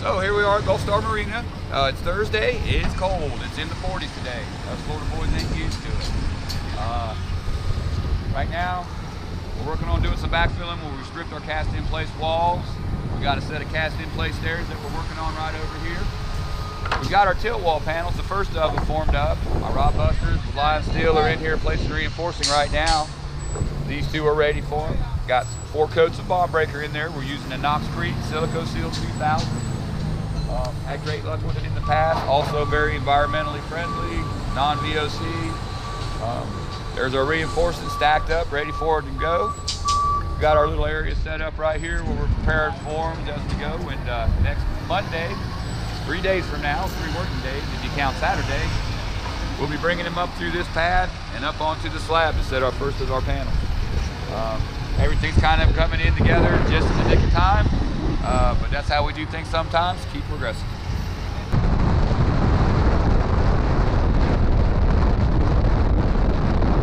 So here we are at Gulf Star Marina. It's Thursday, it's cold, it's in the 40s today. Us Florida boys ain't used to it. Right now, we're working on doing some backfilling where we stripped our cast-in-place walls. We got a set of cast-in-place stairs that we're working on right over here. We've got our tilt wall panels, the first of them formed up. My rod busters with line steel are in here placing reinforcing right now. These two are ready for them. Got 4 coats of bond breaker in there. We're using a Knox Creek Silico Seal 2000. Had great luck with it in the past. Also very environmentally friendly, non-VOC. There's our reinforcing stacked up, ready for it to go. We've got our little area set up right here where we're prepared for them just to go. And next Monday, 3 days from now, 3 working days, if you count Saturday, we'll be bringing them up through this pad and up onto the slab to set our first of our panels. Everything's kind of coming in together just in the nick of time, but that's how we do things sometimes. Keep progressing.